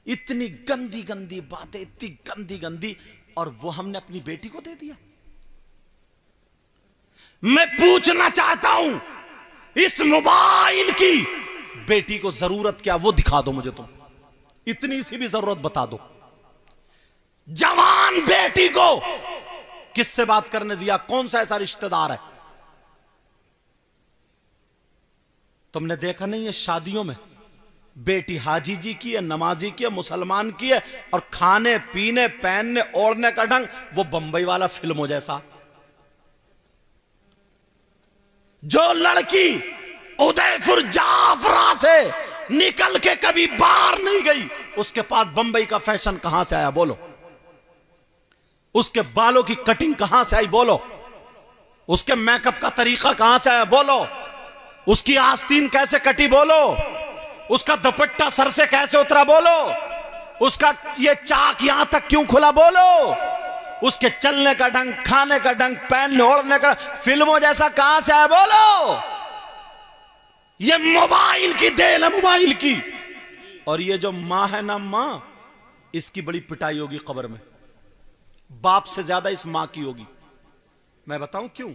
इतनी गंदी गंदी बातें, इतनी गंदी गंदी, और वो हमने अपनी बेटी को दे दिया। मैं पूछना चाहता हूं, इस मोबाइल की बेटी को जरूरत क्या, वो दिखा दो मुझे तुम। इतनी सी भी जरूरत बता दो। जवान बेटी को किससे बात करने दिया? कौन सा ऐसा रिश्तेदार है? तुमने देखा नहीं है शादियों में बेटी हाजी जी की है, नमाजी की है, मुसलमान की है, और खाने पीने पहनने ओढ़ने का ढंग वो बंबई वाला फिल्मों जैसा। जो लड़की उदयपुर जाफरा से निकल के कभी बाहर नहीं गई, उसके पास बंबई का फैशन कहां से आया बोलो? उसके बालों की कटिंग कहां से आई बोलो? उसके मेकअप का तरीका कहां से आया बोलो? उसकी आस्तीन कैसे कटी बोलो? उसका दुपट्टा सर से कैसे उतरा बोलो? उसका ये चाक यहां तक क्यों खुला बोलो? उसके चलने का ढंग, खाने का ढंग, पहनने ओढ़ने का फिल्मों जैसा कहां से आया बोलो? ये मोबाइल की देन है, मोबाइल की। और ये जो मां है ना, मां, इसकी बड़ी पिटाई होगी कब्र में। बाप से ज्यादा इस मां की होगी। मैं बताऊं क्यों?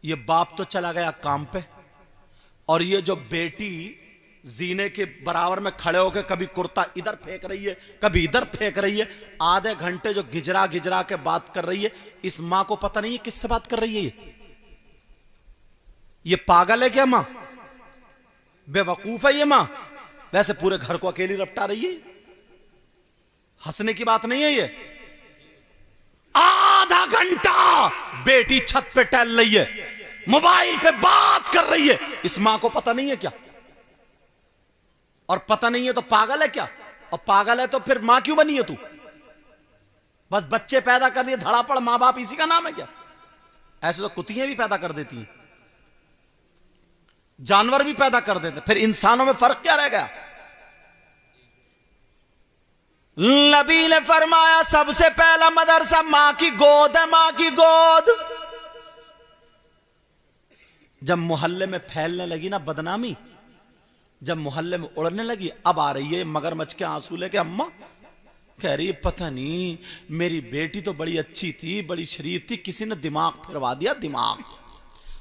ये बाप तो चला गया काम पे, और ये जो बेटी जीने के बराबर में खड़े होकर कभी कुर्ता इधर फेंक रही है, कभी इधर फेंक रही है, आधे घंटे जो गिजरा गिजरा के बात कर रही है, इस मां को पता नहीं है किससे बात कर रही है। ये पागल है क्या मां? बेवकूफ है ये मां? वैसे पूरे घर को अकेली रपटा रही है। हंसने की बात नहीं है ये। आधा घंटा बेटी छत पे टहल रही है, मोबाइल पे बात कर रही है, इस मां को पता नहीं है क्या? और पता नहीं है तो पागल है क्या? और पागल है तो फिर मां क्यों बनी है तू? बस बच्चे पैदा कर दिए धड़ापड़, मां बाप इसी का नाम है क्या? ऐसे तो कुत्तियां भी पैदा कर देती हैं, जानवर भी पैदा कर देते, फिर इंसानों में फर्क क्या रह गया? नबी ने फरमाया सबसे पहला मदरसा मां की गोद है, मां की गोद। जब मोहल्ले में फैलने लगी ना बदनामी, जब मोहल्ले में उड़ने लगी, अब आ रही है मगरमच्छ के आंसू लेके। अम्मा कह रही है पता नहीं, मेरी बेटी तो बड़ी अच्छी थी, बड़ी शरीफ थी, किसी ने दिमाग फिरवा दिया, दिमाग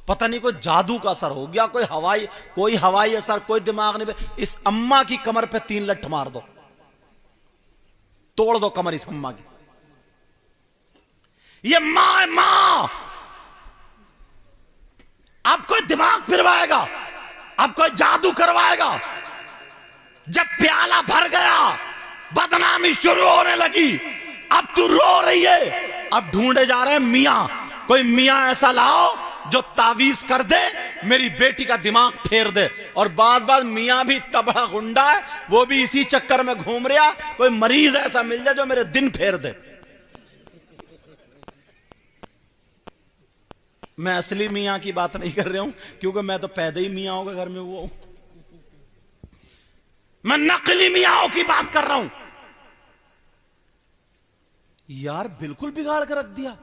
पता नहीं कोई जादू का असर हो गया, कोई हवाई असर, कोई दिमाग नहीं। इस अम्मा की कमर पे 3 लठ मार दो, तोड़ दो कमर इस अम्मा की। ये मां है, मां। अब कोई दिमाग फिरवाएगा, अब कोई जादू करवाएगा। जब प्याला भर गया, बदनामी शुरू होने लगी, अब तू रो रही है। अब ढूंढे जा रहे हैं मियां, कोई मियां ऐसा लाओ जो तावीज कर दे, मेरी बेटी का दिमाग फेर दे। और बाद मियां भी तबड़ा गुंडा है, वो भी इसी चक्कर में घूम रहा, कोई मरीज ऐसा मिल जाए जो मेरे दिन फेर दे। मैं असली मियां की बात नहीं कर रहा हूं, क्योंकि मैं तो पैदा ही मियां होगा घर में वो हूं। मैं नकली मियाओं की बात कर रहा हूं। यार बिल्कुल बिगाड़ कर रख दिया।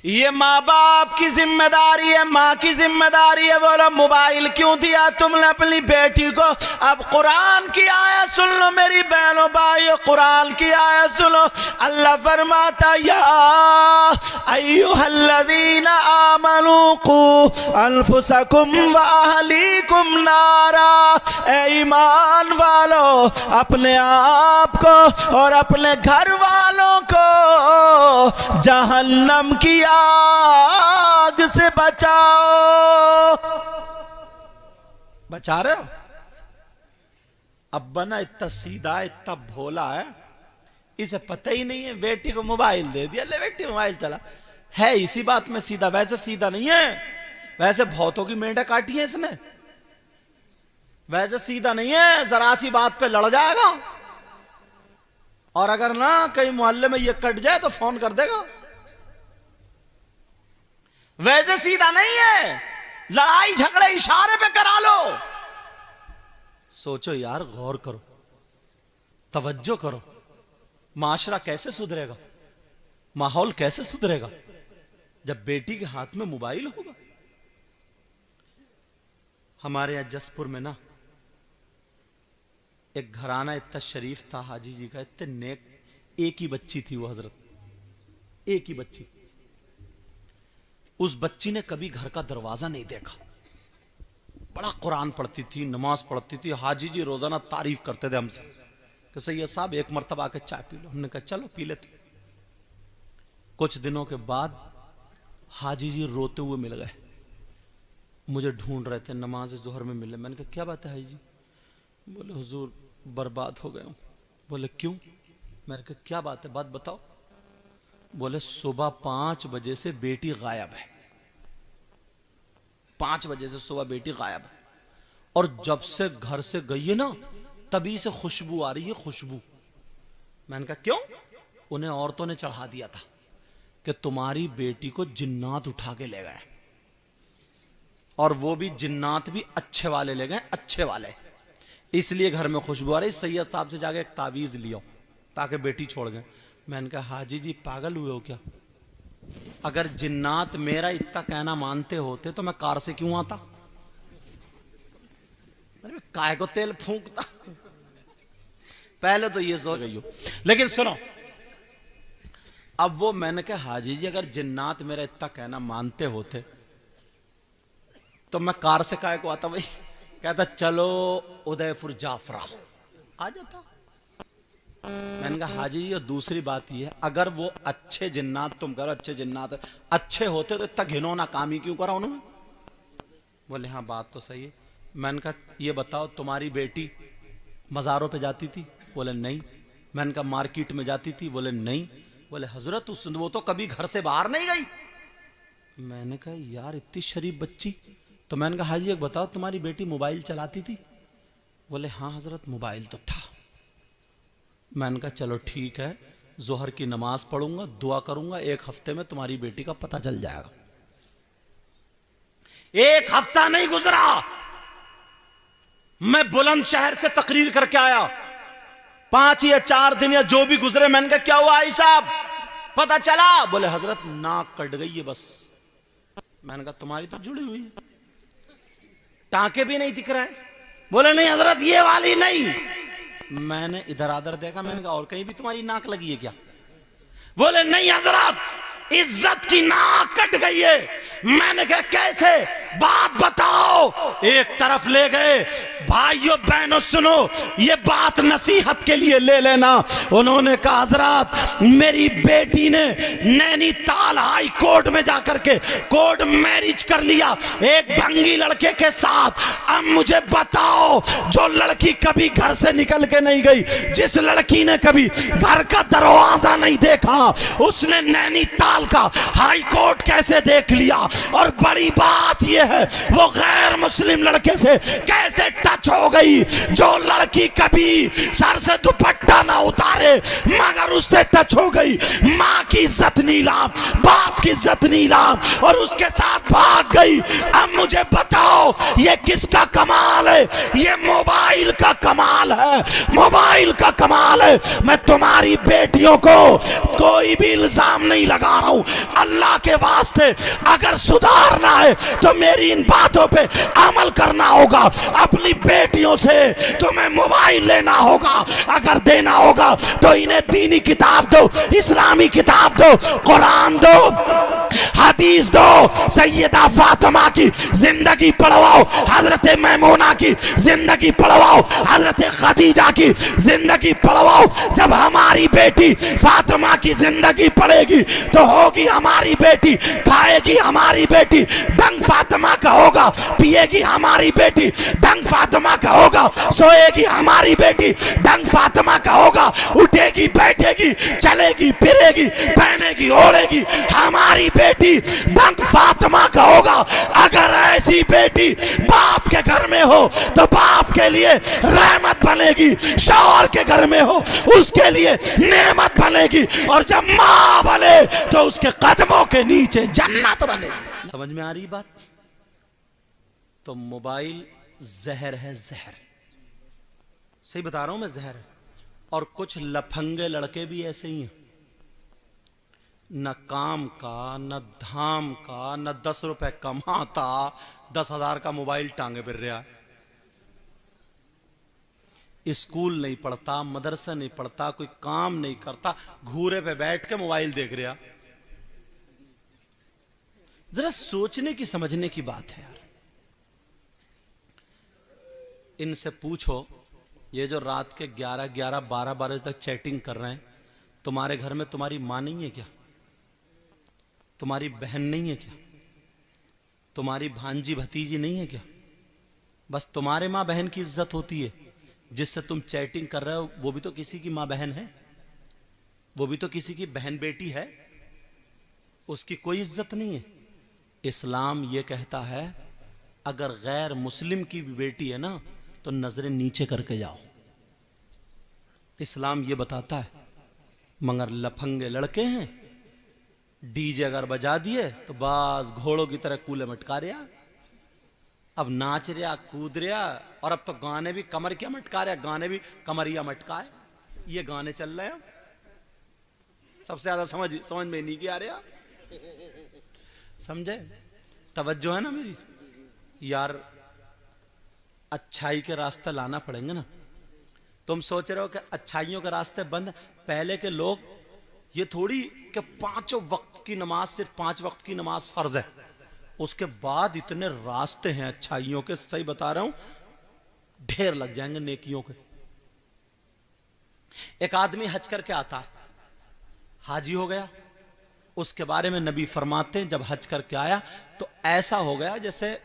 ये माँ बाप की जिम्मेदारी है, माँ की जिम्मेदारी है। बोलो मोबाइल क्यों दिया तुमने अपनी बेटी को? अब कुरान की आयत सुन लो मेरी बहनों भाइयों, कुरान की आयत सुनो। अल्लाह फरमाता या अय्युहल्लज़ीना आमनू कू अनफुसकुम व अहलीकुम नारा। ए ईमान वालो, अपने आप को और अपने घर वालों को जहन्नम की आग से बचाओ। बचा रहे हो? अब्बा ना इतना सीधा, इतना भोला है, इसे पता ही नहीं है। बेटी को मोबाइल दे दिया, ले बेटी मोबाइल चला। है इसी बात में सीधा, वैसे सीधा नहीं है। वैसे बहुतों की मेंढा काटी है इसने, वैसे सीधा नहीं है। जरा सी बात पे लड़ जाएगा, और अगर ना कहीं मोहल्ले में ये कट जाए तो फोन कर देगा। वैसे सीधा नहीं है, लड़ाई झगड़े इशारे पे करा लो। सोचो यार, गौर करो, तवज्जो करो। माशरा कैसे सुधरेगा, माहौल कैसे सुधरेगा जब बेटी के हाथ में मोबाइल होगा? हमारे यहां जसपुर में ना एक घराना इतना शरीफ था हाजी जी का, इतने नेक, एक ही बच्ची थी वो हजरत, एक ही बच्ची। उस बच्ची ने कभी घर का दरवाजा नहीं देखा, बड़ा कुरान पढ़ती थी, नमाज पढ़ती थी। हाजी जी रोजाना तारीफ करते थे हमसे कि सैयद साहब एक मरतबा आके चाय पी लो। हमने कहा चलो पी लेते। कुछ दिनों के बाद हाजी जी रोते हुए मिल गए, मुझे ढूंढ रहे थे, नमाज जोहर में मिले। मैंने कहा क्या बात है हाजी जी? बोले हुजूर बर्बाद हो गए हूं। बोले क्यों? मैंने कहा क्या बात है, बात बताओ। बोले सुबह 5 बजे से बेटी गायब है, 5 बजे से सुबह बेटी गायब है, और जब से घर से गई है ना तभी से खुशबू आ रही है, खुशबू। मैंने कहा क्यों? उन्हें औरतों ने चढ़ा दिया था कि तुम्हारी बेटी को जिन्नात उठा के ले गए, और वो भी जिन्नात भी अच्छे वाले ले गए, अच्छे वाले, इसलिए घर में खुशबू आ रही। सैयद साहब से जाके एक तावीज लियो ताकि बेटी छोड़ जाए। मैंने कहा हाजी जी पागल हुए हो क्या? अगर जिन्नात मेरा इतना कहना मानते होते तो मैं कार से क्यों आता? काय को तेल फूंकता? पहले तो ये सोच गई हो। लेकिन सुनो, अब वो मैंने कहा हाजी जी अगर जिन्नात मेरा इतना कहना मानते होते तो मैं कार से काय को आता भाई? कहता चलो उदयपुर जाफरा आ जाता। मैंने कहा हाजी जी और दूसरी बात ये है, अगर वो अच्छे जिन्नात, तुम करो अच्छे जिन्नात अच्छे होते तो इतना घिनौना काम ही क्यों करा उन्होंने? बोले हाँ बात तो सही है। मैंने कहा ये बताओ तुम्हारी बेटी मज़ारों पे जाती थी? बोले नहीं। मैंने कहा मार्केट में जाती थी? बोले नहीं। बोले हजरत वो तो कभी घर से बाहर नहीं गई। मैंने कहा यार इतनी शरीफ बच्ची। तो मैंने कहा हाजी एक बताओ तुम्हारी बेटी मोबाइल चलाती थी? बोले हाँ हजरत मोबाइल तो था। मैंने कहा चलो ठीक है, जोहर की नमाज पढ़ूंगा, दुआ करूंगा, 1 हफ्ते में तुम्हारी बेटी का पता चल जाएगा। 1 हफ्ता नहीं गुजरा, मैं बुलंदशहर से तकरीर करके आया, 5 या 4 दिन या जो भी गुजरे। मैंने कहा क्या हुआ आई साहब, पता चला? बोले हजरत नाक कट गई है बस। मैंने कहा तुम्हारी तो जुड़ी हुई है, टांके भी नहीं दिख रहा है। बोले नहीं हजरत ये वाली नहीं। मैंने इधर आधर देखा, मैंने कहा और कहीं भी तुम्हारी नाक लगी है क्या? बोले नहीं हजरत इज्जत की नाक कट गई है। मैंने कहा कैसे, बात बताओ। एक तरफ ले गए, भाइयों बहनों सुनो, ये बात नसीहत के लिए ले लेना। उन्होंने कहा हजरत मेरी बेटी ने नैनीताल हाई कोर्ट में जाकर के कोर्ट मैरिज कर लिया एक भंगी लड़के के साथ। अब मुझे बताओ, जो लड़की कभी घर से निकल के नहीं गई, जिस लड़की ने कभी घर का दरवाजा नहीं देखा, उसने नैनीताल का हाई कोर्ट कैसे देख लिया? और बड़ी बात यह है वो गैर मुस्लिम लड़के से कैसे टच हो गई। जो लड़की कभी सर से दुपट्टा ना उतारे मगर उससे टच हो गई, माँ की इज्जत नीलाम, बाप की इज्जत नीलाम, और उसके साथ भाग गई। अब मुझे बताओ ये किसका कमाल है? ये मोबाइल का कमाल है, मोबाइल का कमाल है। मैं तुम्हारी बेटियों को कोई भी इल्जाम नहीं लगा रहा हूं, अल्लाह के वास्ते अगर सुधारना है तो मेरी इन बातों पे अमल करना होगा। अपनी बेटियों से तुम्हें मोबाइल लेना होगा, अगर देना होगा तो इन्हें दीनी किताब दो, इस्लामी किताब दो, कुरान दो, हदीस दो, सैयदा फातिमा की जिंदगी पढ़वाओ, हजरत मैमूना की जिंदगी पढ़वाओ, हजरत खदीजा की जिंदगी पढ़वाओ। जब हमारी बेटी फातिमा की जिंदगी पढ़ेगी तो होगी हमारी बेटी, खाएगी हमारी बेटी, ढंग फातिमा का होगा, पिएगी हमारी बेटी, ढंग फातिमा का होगा, सोएगी हमारी बेटी, ढंग फातिमा का होगा, उठेगी बैठेगी चलेगी फिरेगी पहनेगी ओढ़ेगी हमारी बेटी, ढंग फातिमा का होगा। अगर ऐसी बेटी बाप के घर में हो तो बाप के लिए रहमत बनेगी, शौहर के घर में हो उसके लिए नेमत बनेगी, और जब माँ बने तो उसके कदमों के नीचे जन्नत बनेगी। समझ में आ रही बात? तो मोबाइल जहर है, जहर, सही बता रहा हूं मैं, जहर है। और कुछ लफंगे लड़के भी ऐसे ही हैं, न काम का न धाम का, न 10 रुपए कमाता, 10,000 का मोबाइल टांगे फिर रहा है। स्कूल नहीं पढ़ता, मदरसा नहीं पढ़ता, कोई काम नहीं करता, घूरे पे बैठ के मोबाइल देख रहा। जरा सोचने की समझने की बात है यार। इनसे पूछो, ये जो रात के 11-11, 12 बजे तक चैटिंग कर रहे हैं, तुम्हारे घर में तुम्हारी माँ नहीं है क्या? तुम्हारी बहन नहीं है क्या? तुम्हारी भांजी भतीजी नहीं है क्या? बस तुम्हारे माँ बहन की इज्जत होती है। जिससे तुम चैटिंग कर रहे हो वो भी तो किसी की माँ बहन है, वो भी तो किसी की बहन बेटी है, उसकी कोई इज्जत नहीं है। इस्लाम ये कहता है अगर गैर मुस्लिम की भी बेटी है ना तो नजरें नीचे करके जाओ। इस्लाम ये बताता है। मगर लफंगे लड़के हैं, डीजे अगर बजा दिए तो बस घोड़ों की तरह कूले मटका रहा, अब नाच रहा, कूद रहा, और अब तो गाने भी कमर क्या मटका रहा, गाने भी कमरिया मटकाए, ये गाने चल रहे हैं। सबसे ज्यादा समझ में नहीं आ रहा, समझे? तवज्जो है ना मेरी यार? अच्छाई के रास्ते लाना पड़ेंगे ना। तुम सोच रहे हो कि अच्छाइयों के रास्ते बंद? पहले के लोग ये थोड़ी कि 5 वक्त की नमाज, सिर्फ 5 वक्त की नमाज फर्ज है, उसके बाद इतने रास्ते हैं अच्छाइयों के, सही बता रहा हूं, ढेर लग जाएंगे नेकियों के। एक आदमी हज करके आता है, हाजी हो गया, उसके बारे में नबी फरमाते हैं जब हज करके आया तो ऐसा हो गया जैसे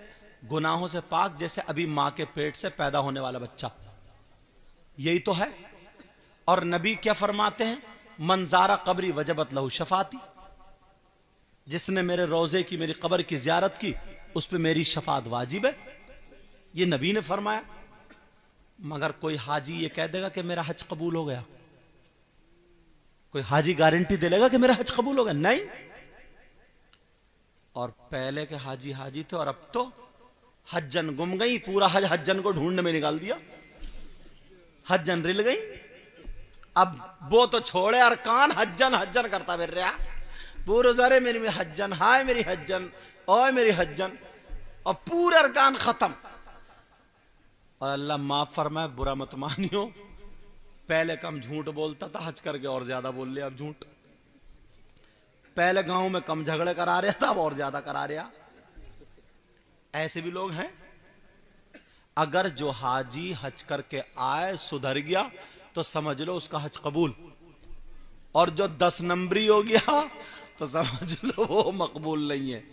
गुनाहों से पाक, जैसे अभी मां के पेट से पैदा होने वाला बच्चा। यही तो है। और नबी क्या फरमाते हैं? मंजारा कब्री वजबत लहू शफाती, जिसने मेरे रोजे की, मेरी कब्र की जियारत की, उस पर मेरी शफात वाजिब है। ये नबी ने फरमाया। मगर कोई हाजी ये कह देगा कि मेरा हज कबूल हो गया? कोई हाजी गारंटी दे लेगा कि मेरा हज कबूल हो गया? नहीं। और पहले के हाजी हाजी थे, और अब तो हज्जन गुम गई, पूरा हज हज्जन को ढूंढने में निकाल दिया, हज्जन रिल गई। अब वो तो छोड़े अरकान, हज्जन हज्जन करता फिर रहा पूरे सारे, मेरी हज्जन, हाय मेरी हज्जन, ओए मेरी हज्जन, और पूरे अरकान खत्म। और अल्लाह माफ फरमाए, बुरा मत मानियो, पहले कम झूठ बोलता था, हज करके और ज्यादा बोल लिया अब झूठ। पहले गांव में कम झगड़े करा रहा था, अब और ज्यादा करा रहा। ऐसे भी लोग हैं। अगर जो हाजी हज करके आए सुधर गया तो समझ लो उसका हज कबूल, और जो 10 नंबरी हो गया तो समझ लो वो मकबूल नहीं है।